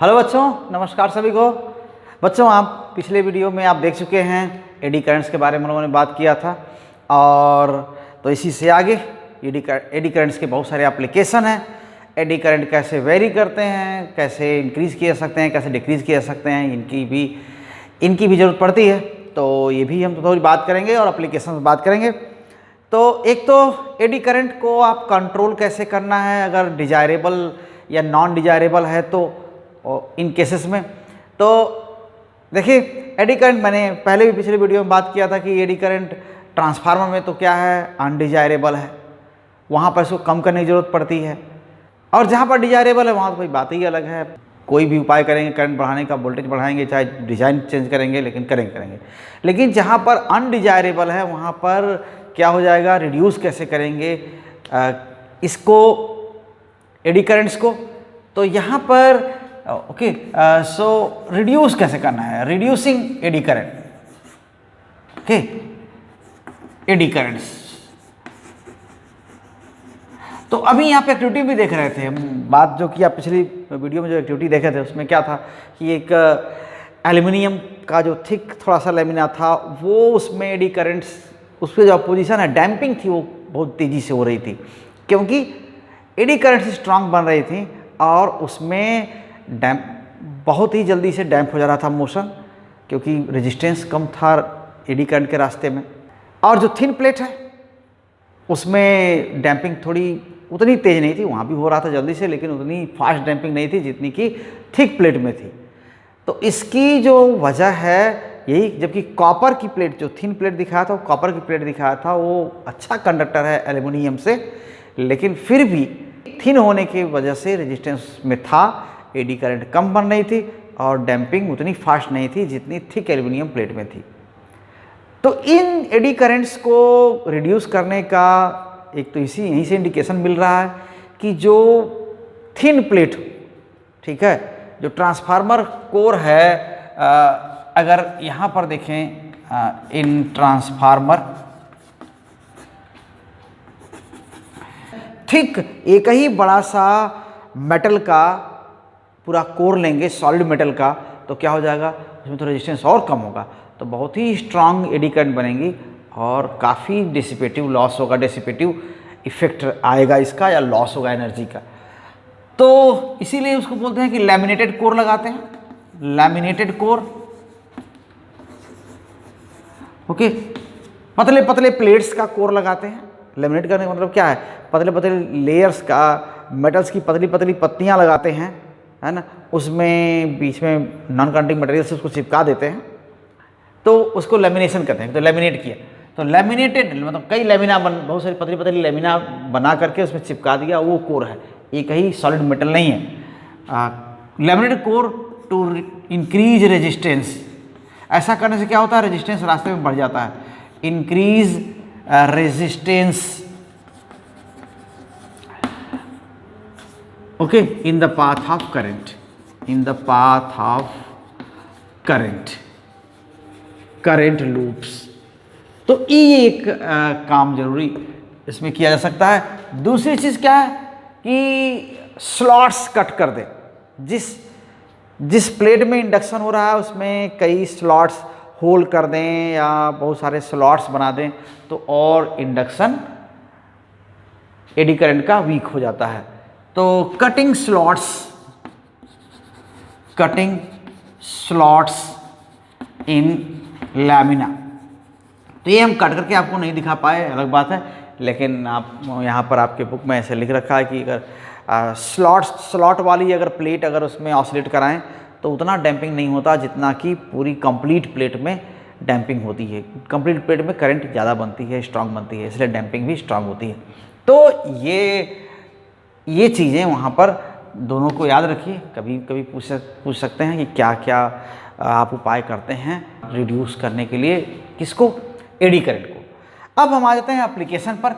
Hello बच्चों, नमस्कार सभी को। बच्चों, आप पिछले वीडियो में आप देख चुके हैं एडी करंट्स के बारे में हम लोगों ने बात किया था। और तो इसी से आगे एडी करंट्स के बहुत सारे एप्लीकेशन हैं। एडी करंट कैसे वेरी करते हैं, कैसे इंक्रीज़ किए जा सकते हैं, कैसे डिक्रीज़ किए जा सकते हैं, इनकी भी ज़रूरत पड़ती है। तो ये भी हम तो थोड़ी बात करेंगे और एप्लीकेशन से बात करेंगे। तो एक तो एडी करंट को आप कंट्रोल कैसे करना है, अगर डिजायरेबल या नॉन डिजायरेबल है तो इन केसेस में। तो देखिए, एडी करंट मैंने पहले भी पिछले वीडियो में बात किया था कि एडी करंट ट्रांसफार्मर में तो क्या है, अनडिजायरेबल है, वहाँ पर इसको कम करने की ज़रूरत पड़ती है। और जहाँ पर डिजायरेबल है वहाँ तो कोई बात ही अलग है। कोई भी उपाय करेंगे करंट बढ़ाने का, वोल्टेज बढ़ाएंगे, चाहे डिज़ाइन चेंज करेंगे, लेकिन करेंगे। लेकिन जहाँ पर अनडिजायरेबल है वहाँ पर क्या हो जाएगा, रिड्यूस कैसे करेंगे इसको, एडी करंट्स को। तो यहाँ पर ओके, सो रिड्यूस कैसे करना है, reducing eddy current, okay, eddy currents. तो अभी यहाँ पे एक्टिविटी भी देख रहे थे हम, बात जो कि आप पिछली वीडियो में जो एक्टिविटी देखे थे उसमें क्या था कि एक एल्युमिनियम का जो थिक थोड़ा सा लेमिना था, वो उसमें एडी करंट्स, उस पर जो पोजीशन है डैम्पिंग थी वो बहुत तेज़ी से हो रही थी, क्योंकि एडी करंट्स स्ट्रांग बन रही थी और उसमें डैम्प बहुत ही जल्दी से डैम्प हो जा रहा था मोशन, क्योंकि रेजिस्टेंस कम था एडी करंट के रास्ते में। और जो थिन प्लेट है उसमें डैम्पिंग थोड़ी उतनी तेज़ नहीं थी, वहाँ भी हो रहा था जल्दी से, लेकिन उतनी फास्ट डैम्पिंग नहीं थी जितनी कि थिक प्लेट में थी। तो इसकी जो वजह है यही, जबकि कॉपर की प्लेट, जो थिन प्लेट दिखाया था, वो कॉपर की प्लेट दिखाया था, वो अच्छा कंडक्टर है एल्युमिनियम से, लेकिन फिर भी थिन होने की वजह से रेजिस्टेंस में था, एडी करंट कम बन रही थी और डैम्पिंग उतनी फास्ट नहीं थी जितनी थिक एल्युमिनियम प्लेट में थी। तो इन एडी करंट्स को रिड्यूस करने का एक तो यहीं से इंडिकेशन मिल रहा है कि जो थिन प्लेट, ठीक है, जो ट्रांसफार्मर कोर है, अगर यहाँ पर देखें इन ट्रांसफार्मर, ठीक एक ही बड़ा सा मेटल का पूरा कोर लेंगे, सॉलिड मेटल का, तो क्या हो जाएगा, उसमें तो रेजिस्टेंस और कम होगा, तो बहुत ही स्ट्रांग एडी करंट बनेगी और काफ़ी डिसिपेटिव लॉस होगा, डिसिपेटिव इफेक्ट आएगा इसका, या लॉस होगा एनर्जी का। तो इसीलिए उसको बोलते हैं कि लैमिनेटेड कोर लगाते हैं, लैमिनेटेड कोर, ओके, पतले पतले प्लेट्स का कोर लगाते हैं। लैमिनेट करने का मतलब क्या है, पतले पतले लेयर्स का, मेटल्स की पतली पतली पत्तियां लगाते हैं, है ना, उसमें बीच में नॉन कंडक्टिंग मटेरियल से उसको चिपका देते हैं, तो उसको लेमिनेशन कहते हैं। तो लेमिनेट किया, तो लेमिनेटेड मतलब कई लेमिना बहुत सारी पतली पतली लेमिना बना करके उसमें चिपका दिया, वो कोर है, एक ही सॉलिड मेटल नहीं है। Laminated core to increase resistance, ऐसा करने से क्या होता है, रेजिस्टेंस रास्ते में बढ़ जाता है, increase resistance, okay, in the path of current, in the path of current loops. तो ये एक काम जरूरी इसमें किया जा सकता है। दूसरी चीज़ क्या है कि स्लॉट्स कट कर दें, जिस प्लेट में इंडक्शन हो रहा है उसमें कई स्लॉट्स होल कर दें या बहुत सारे स्लॉट्स बना दें, तो और इंडक्शन एडी करंट का वीक हो जाता है। तो कटिंग स्लॉट्स इन लैमिना, तो ये हम कट करके आपको नहीं दिखा पाए, अलग बात है, लेकिन आप यहाँ पर आपके बुक में ऐसे लिख रखा है कि अगर स्लॉट वाली अगर प्लेट अगर उसमें ऑसिलेट कराएं तो उतना डैम्पिंग नहीं होता जितना कि पूरी कंप्लीट प्लेट में डैम्पिंग होती है। कंप्लीट प्लेट में करंट ज़्यादा बनती है, स्ट्रांग बनती है, इसलिए डैम्पिंग भी स्ट्रांग होती है। तो ये चीज़ें वहाँ पर दोनों को याद रखिए। कभी कभी पूछ सकते हैं कि क्या क्या आप उपाय करते हैं रिड्यूस करने के लिए, किसको, एडी करंट को। अब हम आ जाते हैं एप्लीकेशन पर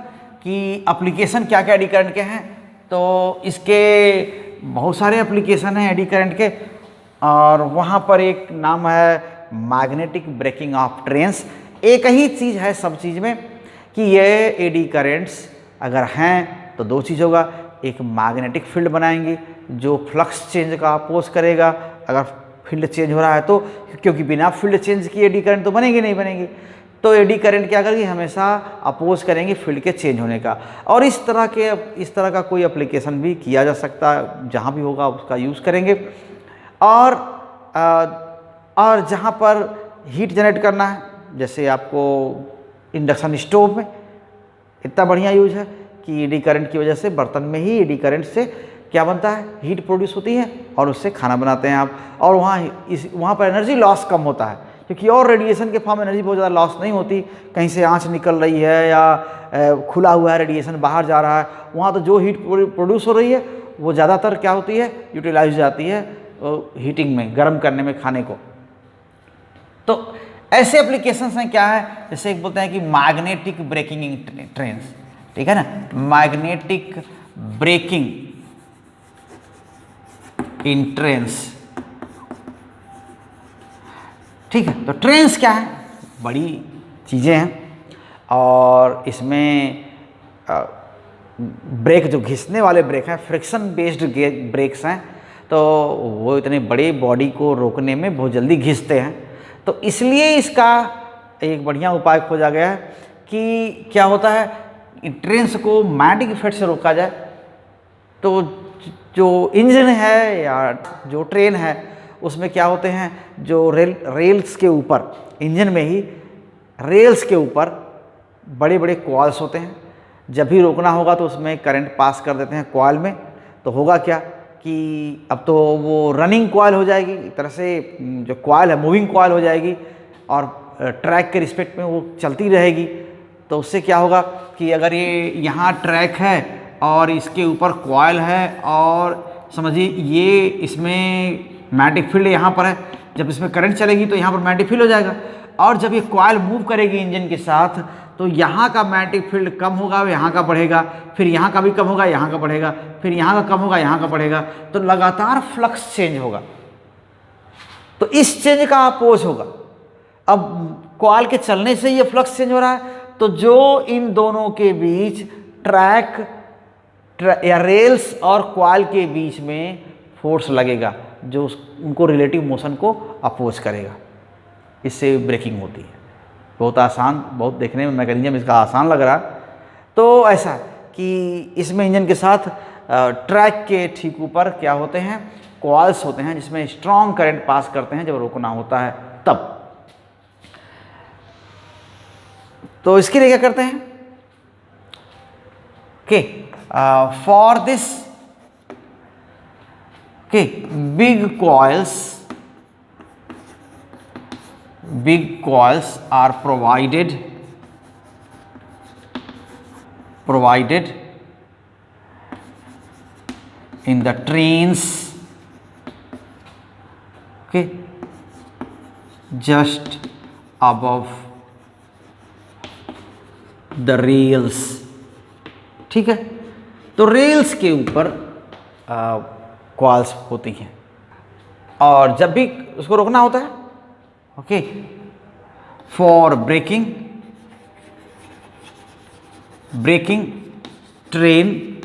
कि एप्लीकेशन क्या क्या एडी करंट के हैं। तो इसके बहुत सारे एप्लीकेशन हैं एडी करंट के, और वहाँ पर एक नाम है मैग्नेटिक ब्रेकिंग ऑफ ट्रेन्स। एक ही चीज़ है सब चीज़ में कि ये एडी करंट्स अगर हैं तो दो चीज़ होगा, एक मैग्नेटिक फील्ड बनाएंगे जो फ्लक्स चेंज का अपोज करेगा। अगर फील्ड चेंज हो रहा है तो, क्योंकि बिना फील्ड चेंज किए एडी करंट तो बनेगी नहीं बनेगी, तो एडी करंट क्या करेगी, हमेशा अपोज करेंगे फील्ड के चेंज होने का। और इस तरह का कोई एप्लीकेशन भी किया जा सकता है, जहाँ भी होगा उसका यूज़ करेंगे। और जहाँ पर हीट जनरेट करना है, जैसे आपको इंडक्शन स्टोव में इतना बढ़िया यूज है कि एडी करंट की वजह से बर्तन में ही एडी करंट से क्या बनता है, हीट प्रोड्यूस होती है और उससे खाना बनाते हैं आप। और वहाँ पर एनर्जी लॉस कम होता है, क्योंकि और रेडिएशन के फॉर्म में एनर्जी बहुत ज़्यादा लॉस नहीं होती। कहीं से आँच निकल रही है या खुला हुआ है, रेडिएशन बाहर जा रहा है, वहाँ तो जो हीट प्रोड्यूस हो रही है वो ज़्यादातर क्या होती है, यूटिलाइज जाती है हीटिंग में, गर्म करने में खाने को। तो ऐसे एप्लीकेशंस हैं क्या है, जैसे एक बोलते हैं कि मैग्नेटिक ब्रेकिंग इन ट्रेन्स, ठीक है ना, मैग्नेटिक ब्रेकिंग इन ट्रेन्स, ठीक है। तो ट्रेन्स क्या है, बड़ी चीज़ें हैं और इसमें ब्रेक जो घिसने वाले ब्रेक हैं, फ्रिक्शन बेस्ड ब्रेक्स हैं, तो वो इतने बड़े बॉडी को रोकने में बहुत जल्दी घिसते हैं। तो इसलिए इसका एक बढ़िया उपाय खोजा गया है कि क्या होता है, ट्रेन्स को मैग्नेटिक इफेक्ट से रोका जाए। तो जो इंजन है या जो ट्रेन है उसमें क्या होते हैं, जो रेल्स के ऊपर, इंजन में ही रेल्स के ऊपर बड़े बड़े कॉइल्स होते हैं। जब भी रोकना होगा तो उसमें करंट पास कर देते हैं कॉइल में। तो होगा क्या कि अब तो वो रनिंग कॉइल हो जाएगी, एक तरह से जो कॉइल है मूविंग कॉइल हो जाएगी और ट्रैक के रिस्पेक्ट में वो चलती रहेगी। तो उससे क्या होगा कि अगर ये यहाँ ट्रैक है और इसके ऊपर कॉइल है और समझिए ये इसमें मैग्नेटिक फील्ड यहाँ पर है, जब इसमें करंट चलेगी तो यहाँ पर मैग्नेटिक फील्ड हो जाएगा। और जब ये कॉइल मूव करेगी इंजन के साथ तो यहाँ का मैग्नेटिक फील्ड कम होगा, यहाँ का बढ़ेगा, फिर यहाँ का भी कम होगा, यहाँ का बढ़ेगा, फिर यहाँ का कम होगा, यहाँ का बढ़ेगा। तो लगातार फ्लक्स चेंज होगा। तो इस चेंज का अपोज होगा। अब कॉइल के चलने से ये फ्लक्स चेंज हो रहा है, तो जो इन दोनों के बीच ट्रैक या रेल्स और कॉइल के बीच में फोर्स लगेगा जो उनको रिलेटिव मोशन को अपोज करेगा, इससे ब्रेकिंग होती है। बहुत आसान, बहुत देखने में मैकेनिज्म इसका आसान लग रहा। तो ऐसा कि इसमें इंजन के साथ ट्रैक के ठीक ऊपर क्या होते हैं, कॉइल्स होते हैं जिसमें स्ट्रॉन्ग करंट पास करते हैं जब रोकना होता है तब। तो इसके लिए क्या करते हैं कि for this big coils are provided in the trains, okay, just above the rails, ठीक है। तो रेल्स के ऊपर कॉइल्स होती हैं और जब भी उसको रोकना होता है, okay, for breaking train,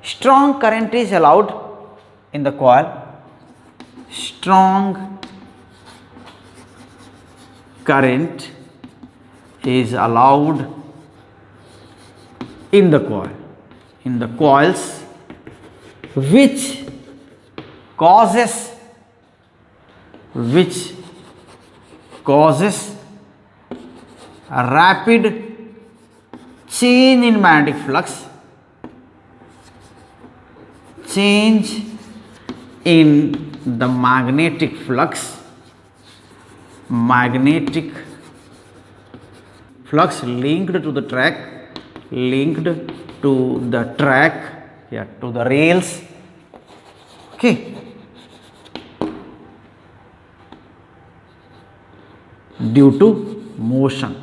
strong current is allowed in the coil, strong current is allowed in the coils, which causes a rapid change in magnetic flux, change in the magnetic flux linked to the track, yeah, to the rails, okay, due to motion,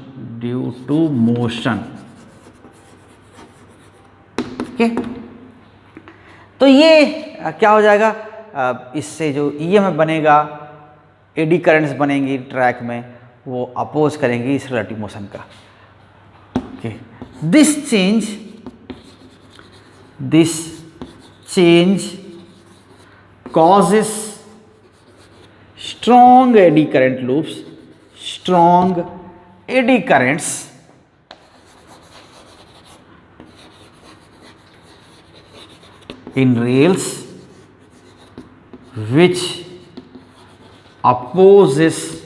okay। तो ये क्या हो जाएगा, इससे जो EMF बनेगा, eddy currents बनेंगी track में, वो अपोज करेंगी इस रिलेटिव मोशन का, okay. This change this change causes strong eddy current loops, strong eddy currents in rails which opposes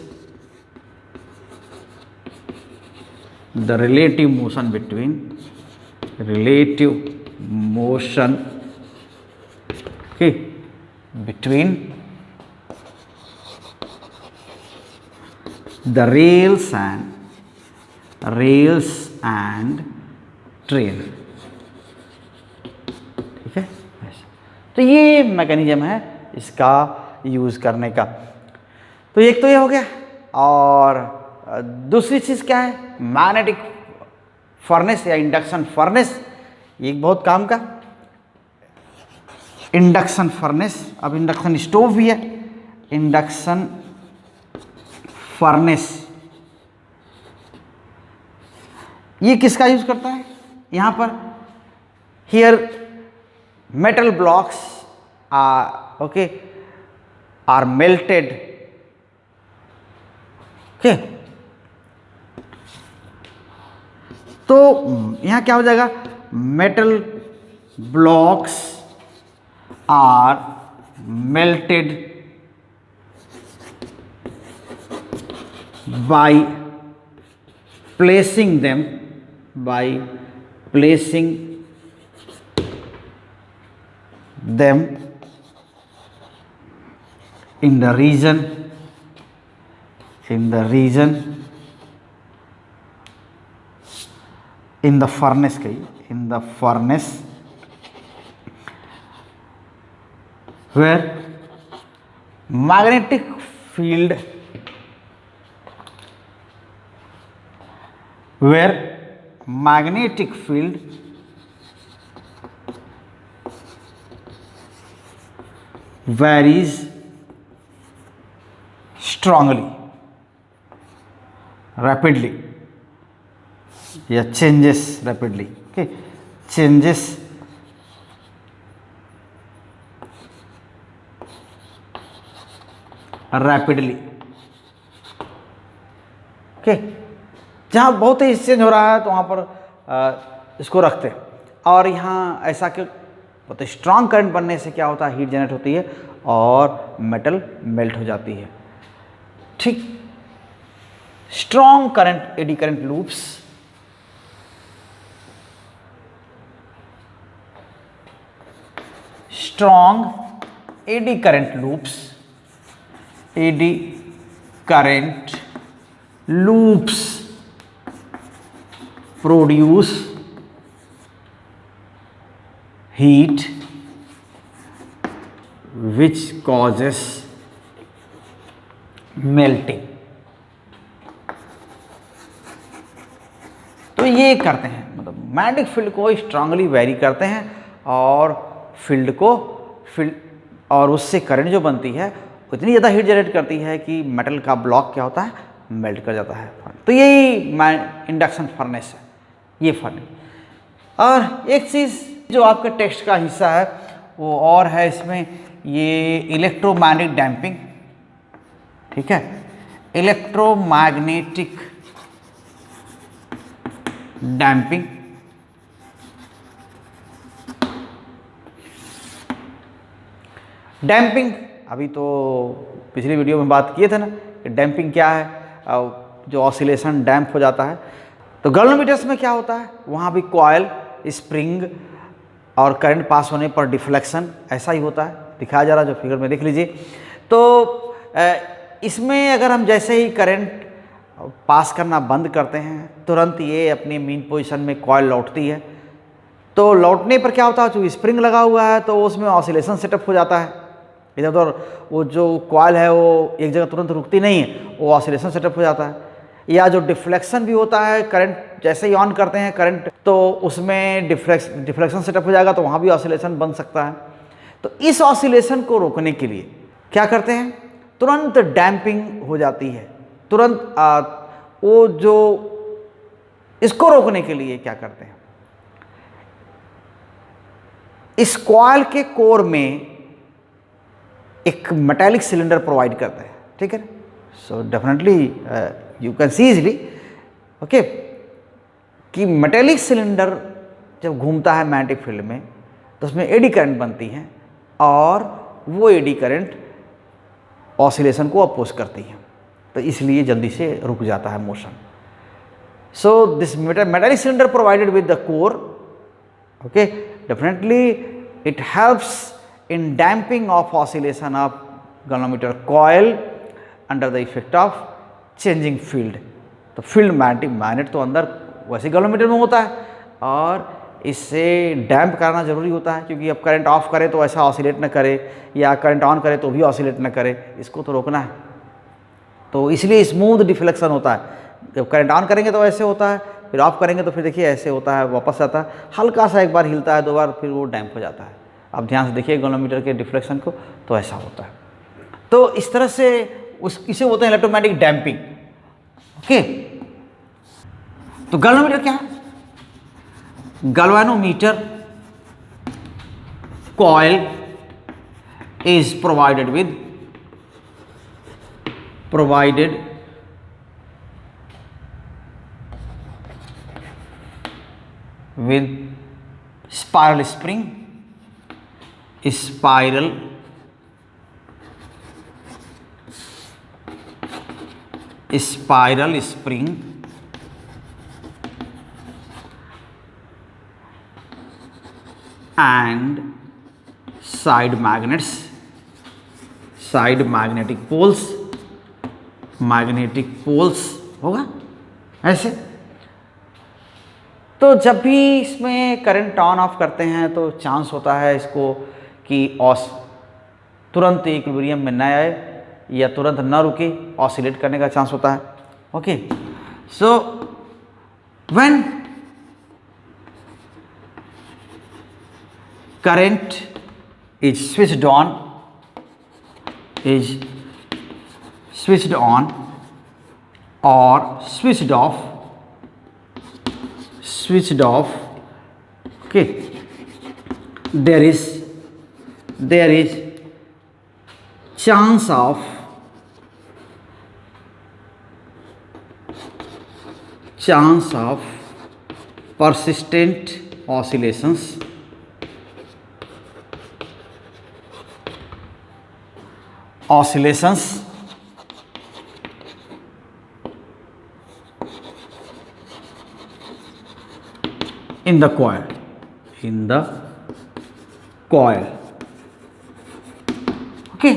the relative motion between the rails and train। ठीक है, तो ये मैकेनिज्म है इसका यूज करने का। तो एक तो ये हो गया, और दूसरी चीज क्या है, मैग्नेटिक फर्नेस या इंडक्शन फर्नेस, ये एक बहुत काम का इंडक्शन फर्नेस। अब इंडक्शन स्टोव भी है, इंडक्शन फर्नेस ये किसका यूज करता है, यहां पर here metal blocks are melted. Okay, तो यहां क्या हो जाएगा, metal blocks are melted by placing them in the region in the furnace where magnetic field varies strongly, rapidly, या changes rapidly। okay, changes rapidly। Okay, जहाँ बहुत ही change हो रहा है तो वहाँ पर इसको रखते हैं। और यहाँ ऐसा कि बहुत स्ट्रांग करंट बनने से क्या होता है, हीट जनरेट होती है और मेटल मेल्ट हो जाती है। ठीक, strong current eddy current loops eddy current loops produce heat which causes melting। तो ये करते हैं, मतलब मैग्नेटिक फील्ड को स्ट्रांगली वेरी करते हैं और और उससे करंट जो बनती है इतनी ज़्यादा हीट जनरेट करती है कि मेटल का ब्लॉक क्या होता है, मेल्ट कर जाता है। तो यही इंडक्शन फर्नेस है, ये फर्नेस। और एक चीज़ जो आपके टेक्स्ट का हिस्सा है वो और है इसमें, ये इलेक्ट्रोमैग्नेटिक डैम्पिंग। ठीक है, इलेक्ट्रोमैग्नेटिक डैम्पिंग। डैम्पिंग अभी तो पिछली वीडियो में बात किए थे ना कि डैम्पिंग क्या है, जो ऑसिलेशन डैम्प हो जाता है। तो गैल्वेनोमीटर्स में क्या होता है, वहाँ भी कॉयल, स्प्रिंग और करंट पास होने पर डिफ्लेक्शन ऐसा ही होता है, दिखाया जा रहा है जो फिगर में देख लीजिए। तो इसमें अगर हम जैसे ही करंट पास करना बंद करते हैं तुरंत ये अपनी मीन पोजीशन में कॉयल लौटती है। तो लौटने पर क्या होता है, जो स्प्रिंग लगा हुआ है तो उसमें ऑसिलेशन सेटअप हो जाता है, इधर उधर वो जो कॉयल है वो एक जगह तुरंत रुकती नहीं है, वो ऑसिलेशन सेटअप हो जाता है। या जो डिफ्लेक्शन भी होता है, करंट जैसे ही ऑन करते हैं करंट तो उसमें डिफ्लेक्शन सेटअप हो जाएगा, तो वहाँ भी ऑसिलेशन बन सकता है। तो इस ऑसिलेशन को रोकने के लिए क्या करते हैं, तुरंत डैम्पिंग हो जाती है। तुरंत वो जो इसको रोकने के लिए क्या करते हैं, इस कॉइल के कोर में एक मेटालिक सिलेंडर प्रोवाइड करता है, ठीक है। So definitely you can see easily okay कि मेटालिक सिलेंडर जब घूमता है मैग्नेटिक फील्ड में तो उसमें एडी करंट बनती है और वो एडी करंट ऑसिलेशन को अपोज करती है, तो इसलिए जल्दी से रुक जाता है motion. So this metallic cylinder provided with the core, okay, definitely it helps in damping of oscillation of galvanometer coil under the effect of changing field। तो फील्ड मैग्नेट तो अंदर वैसे galvanometer में होता है और इससे डैम्प करना ज़रूरी होता है, क्योंकि अब करंट ऑफ करे तो ऐसा ऑसिलेट न करे या करंट ऑन करे तो भी ऑसिलेट न करे, इसको तो रोकना है। तो इसलिए स्मूथ डिफ्लेक्शन होता है। जब करंट ऑन करेंगे तो ऐसे होता है, फिर ऑफ करेंगे तो फिर देखिए ऐसे होता है, वापस आता है, हल्का सा एक बार हिलता है, दो बार, फिर वो डैम्प हो जाता है। आप ध्यान से देखिए गैल्वेनोमीटर के डिफ्लेक्शन को, तो ऐसा होता है। तो इस तरह से इसे होते हैं इलेक्ट्रोमैग्नेटिक डैम्पिंग, ओके। तो गैल्वेनोमीटर क्या है? Galvanometer coil is provided with spiral spring, spiral spring and side magnets, side magnetic poles होगा ऐसे। तो जब भी इसमें करंट ऑन ऑफ करते हैं तो चांस होता है इसको कि तुरंत इक्विलिब्रियम में न आए या तुरंत न रुके, ऑसिलेट करने का चांस होता है, okay. So when current is switched on और switched off, okay, there is chance of persistent oscillations in the coil, okay.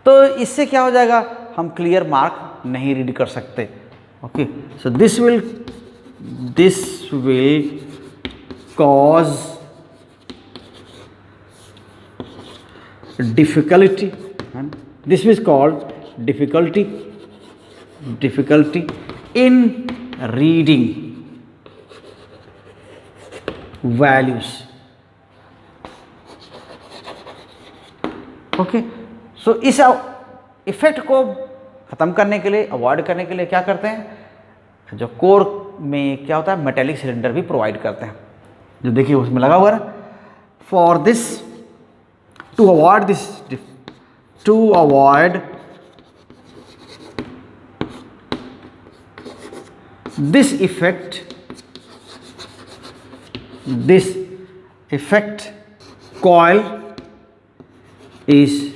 तो इससे क्या हो जाएगा, हम क्लियर मार्क नहीं रीड कर सकते, okay. So this will cause difficulty, and this is called difficulty in reading values, okay. So इस इफेक्ट को ख़त्म करने के लिए, अवॉइड करने के लिए क्या करते हैं, जो कोर में क्या होता है मेटालिक सिलेंडर भी प्रोवाइड करते हैं, जो देखिए उसमें लगा हुआ है। For this to avoid this effect coil is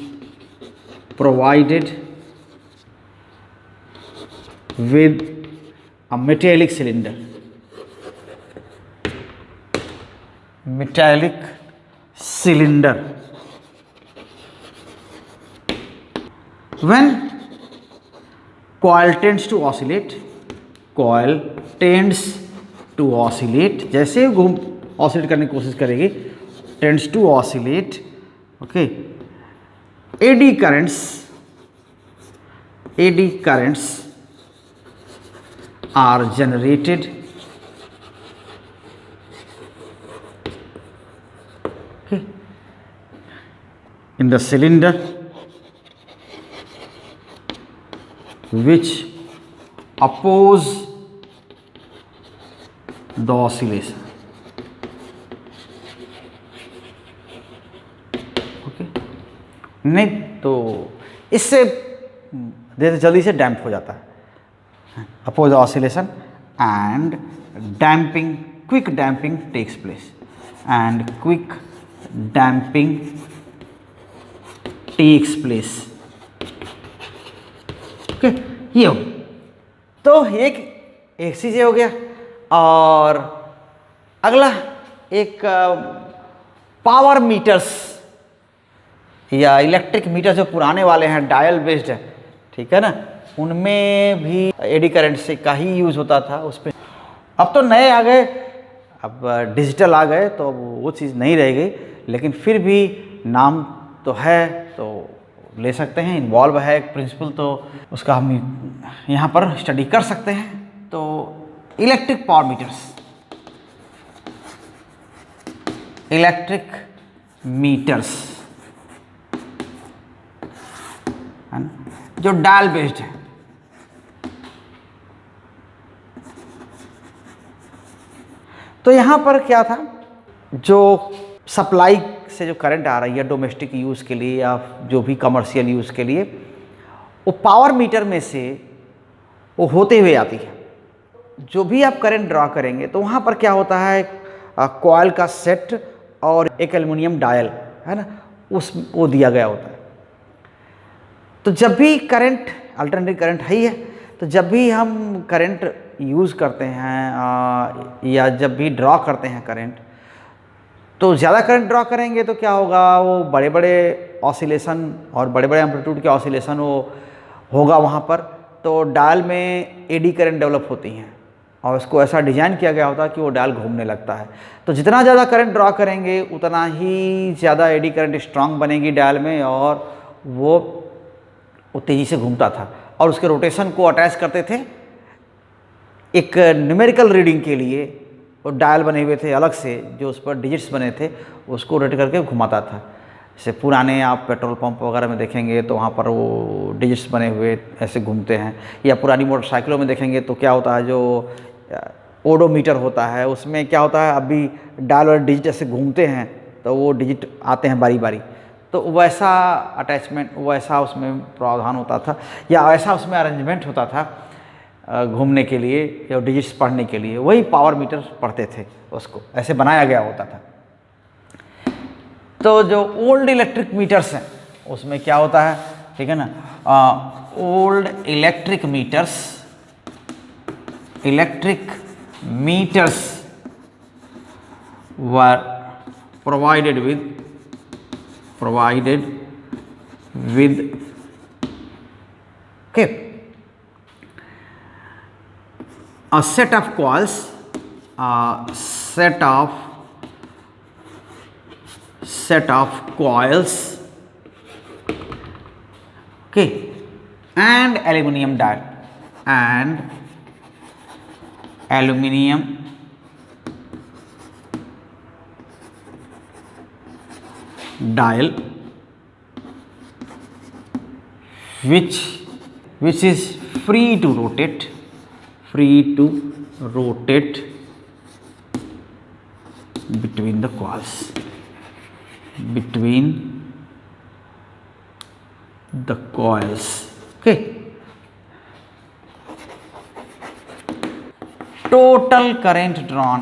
provided with a metallic cylinder, when coil tends to oscillate, जैसे घूम ऑसिलेट करने की कोशिश करेगी, tends to oscillate, okay, eddy currents are generated, okay, in the cylinder which oppose the oscillation, नहीं तो इससे जल्दी से डैम्प हो जाता है। Oppose oscillation and damping, quick damping takes place and quick damping takes place. Okay, ये हो तो एक चीज़ हो गया। और अगला एक पावर मीटर्स या इलेक्ट्रिक मीटर जो पुराने वाले हैं डायल बेस्ड है, ठीक है ना, उनमें भी एडी करंट से का ही यूज़ होता था उस पर। अब तो नए आ गए, अब डिजिटल आ गए तो अब वो चीज़ नहीं रह गई, लेकिन फिर भी नाम तो है तो ले सकते हैं, इन्वॉल्व है एक प्रिंसिपल तो उसका हम यहाँ पर स्टडी कर सकते हैं। तो electric power meters, electric meters जो डायल बेस्ड है। तो यहाँ पर क्या था, जो सप्लाई से जो करंट आ रही है डोमेस्टिक यूज़ के लिए या जो भी कमर्शियल यूज़ के लिए, वो पावर मीटर में से वो होते हुए आती है। जो भी आप करंट ड्रॉ करेंगे तो वहाँ पर क्या होता है, कॉइल का सेट और एक एल्युमिनियम डायल है ना, उस वो दिया गया होता है। तो जब भी करंट, अल्टरनेटिव करंट है ही है, तो जब भी हम करंट यूज़ करते हैं या जब भी ड्रॉ करते हैं करंट, तो ज़्यादा करंट ड्रॉ करेंगे तो क्या होगा, वो बड़े बड़े ऑसिलेशन और बड़े बड़े एम्पलीट्यूड के ऑसिलेशन वो होगा वहाँ पर। तो डायल में एडी करंट डेवलप होती हैं और उसको ऐसा डिज़ाइन किया गया होता है कि वो डायल घूमने लगता है। तो जितना ज़्यादा करंट ड्रॉ करेंगे उतना ही ज़्यादा एडी करंट स्ट्रांग बनेगी डायल में और वो तेज़ी से घूमता था। और उसके रोटेशन को अटैच करते थे एक न्यूमेरिकल रीडिंग के लिए, वो डायल बने हुए थे अलग से जो उस पर डिजिट्स बने थे, उसको रोटेट करके घुमाता था। जैसे पुराने आप पेट्रोल पंप वगैरह में देखेंगे तो वहाँ पर वो डिजिट्स बने हुए ऐसे घूमते हैं, या पुरानी मोटरसाइकिलों में देखेंगे तो क्या होता है, जो ओडोमीटर होता है उसमें क्या होता है, अभी डायल और डिजिट ऐसे घूमते हैं तो वो डिजिट आते हैं बारी बारी। तो वैसा अटैचमेंट, वैसा उसमें प्रावधान होता था या वैसा उसमें अरेंजमेंट होता था घूमने के लिए या डिजिट्स पढ़ने के लिए। वही पावर मीटर पढ़ते थे, उसको ऐसे बनाया गया होता था। तो जो ओल्ड इलेक्ट्रिक मीटर्स हैं उसमें क्या होता है, ठीक है ना, old electric metres were provided with okay a set of coils, okay, and aluminum dial which is free to rotate between the coils, okay. Total current drawn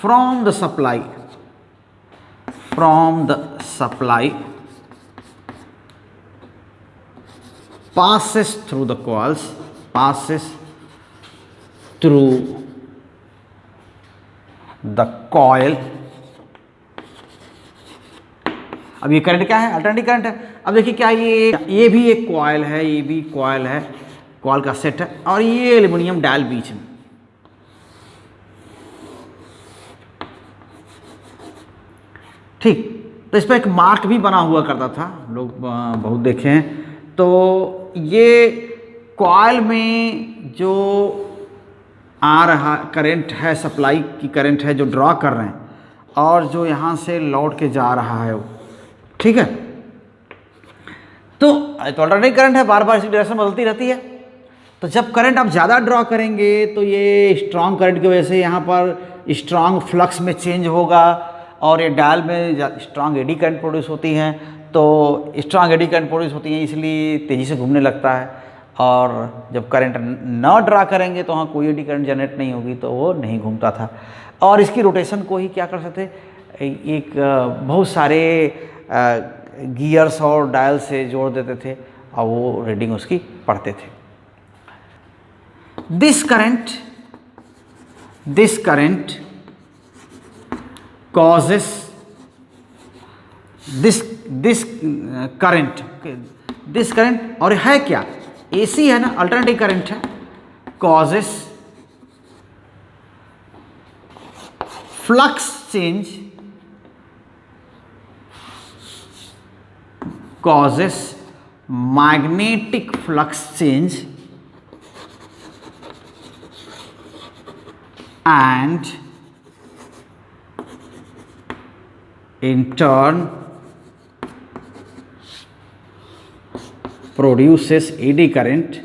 from the supply passes through the coils, अब ये current क्या है, alternative current है। अब देखिए क्या ये भी एक कॉइल है, ये भी कॉइल है, कॉइल का सेट है, और ये एल्युमिनियम डायल बीच में। ठीक, तो इस पर एक मार्क भी बना हुआ करता था, लोग बहुत देखे हैं। तो ये कॉइल में जो आ रहा करंट है, सप्लाई की करंट है जो ड्रॉ कर रहे हैं, और जो यहाँ से लौट के जा रहा है वो, ठीक है। तो अल्टरनेटिव करंट है, बार बार इसकी डायरेक्शन बदलती रहती है। तो जब करंट आप ज़्यादा ड्रॉ करेंगे तो ये स्ट्रॉन्ग करंट की वजह से यहाँ पर स्ट्रांग फ्लक्स में चेंज होगा और ये डायल में स्ट्रांग एडी करंट प्रोड्यूस होती हैं। तो स्ट्रांग एडी करंट प्रोड्यूस होती हैं इसलिए तेज़ी से घूमने लगता है, और जब करंट न ड्रा करेंगे तो वहाँ कोई एडी करंट जनरेट नहीं होगी, तो वो नहीं घूमता था। और इसकी रोटेशन को ही क्या कर सकते, एक बहुत सारे गियर्स और डायल से जोड़ देते थे और वो रीडिंग उसकी पढ़ते थे। This current causes this current और है क्या, AC है ना, अल्टरनेटिव करंट है, causes flux change, causes magnetic flux change and in turn produces eddy current,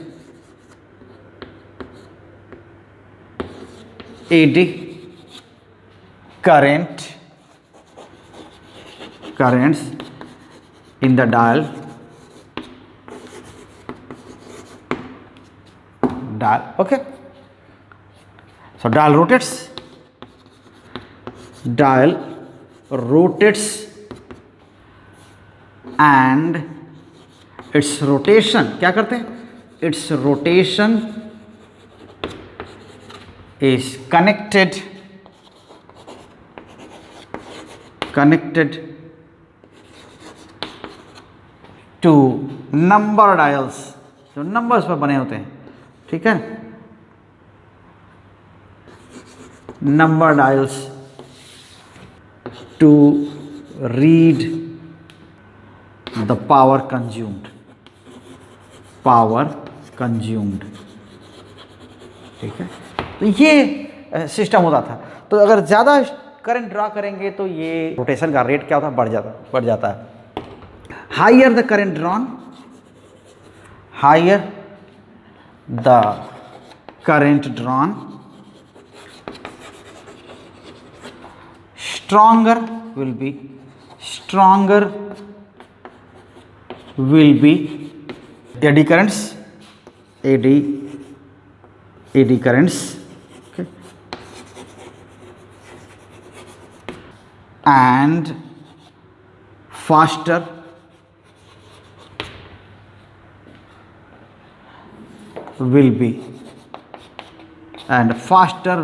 currents in the dial, okay. So dial rotates and its rotation क्या करते हैं, its rotation is connected to number dials, जो numbers पर बने होते हैं, ठीक है, number dials to read the power consumed, ठीक है। तो ये सिस्टम होता था। तो अगर ज़्यादा करंट ड्रा करेंगे तो ये रोटेशन का रेट क्या होता है, बढ़ जाता है। Higher the current drawn, stronger will be eddy currents, okay, and faster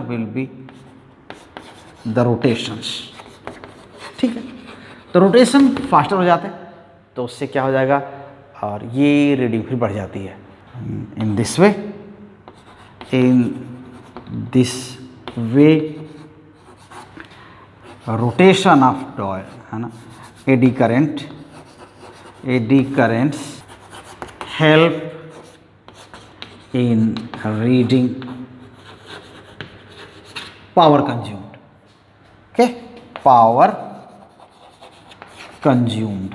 will be the rotations, ठीक है। तो रोटेशन फास्टर हो जाते हैं तो उससे क्या हो जाएगा, और ये रीडिंग फिर बढ़ जाती है। In this way rotation of dial, है ना, eddy currents help in reading power consumed, okay, power consumed.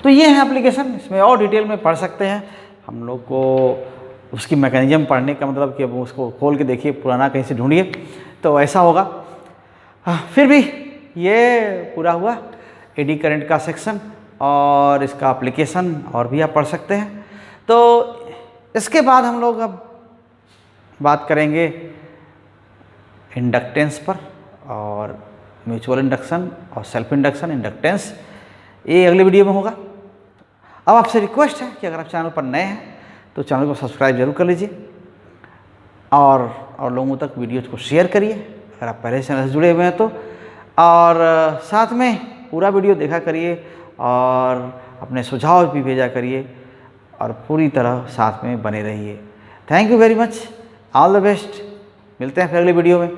तो ये है एप्लीकेशन, इसमें और डिटेल में पढ़ सकते हैं। हम लोग को उसकी मैकेनिज्म पढ़ने का मतलब कि अब उसको खोल के देखिए, पुराना कहीं से ढूंढिए तो ऐसा होगा। फिर भी ये पूरा हुआ एडी करंट का सेक्शन और इसका एप्लीकेशन, और भी आप पढ़ सकते हैं। तो इसके बाद हम लोग अब बात करेंगे इंडक्टेंस पर, और म्यूचुअल इंडक्शन और सेल्फ इंडक्शन, इंडक्टेंस, ये अगले वीडियो में होगा। अब आपसे रिक्वेस्ट है कि अगर आप चैनल पर नए हैं तो चैनल को सब्सक्राइब जरूर कर लीजिए और लोगों तक वीडियो को शेयर करिए अगर आप पहले चैनल से जुड़े हुए हैं तो, और साथ में पूरा वीडियो देखा करिए और अपने सुझाव भी भेजा करिए और पूरी तरह साथ में बने रहिए। Thank you very much, all the best, मिलते हैं फिर अगले वीडियो में।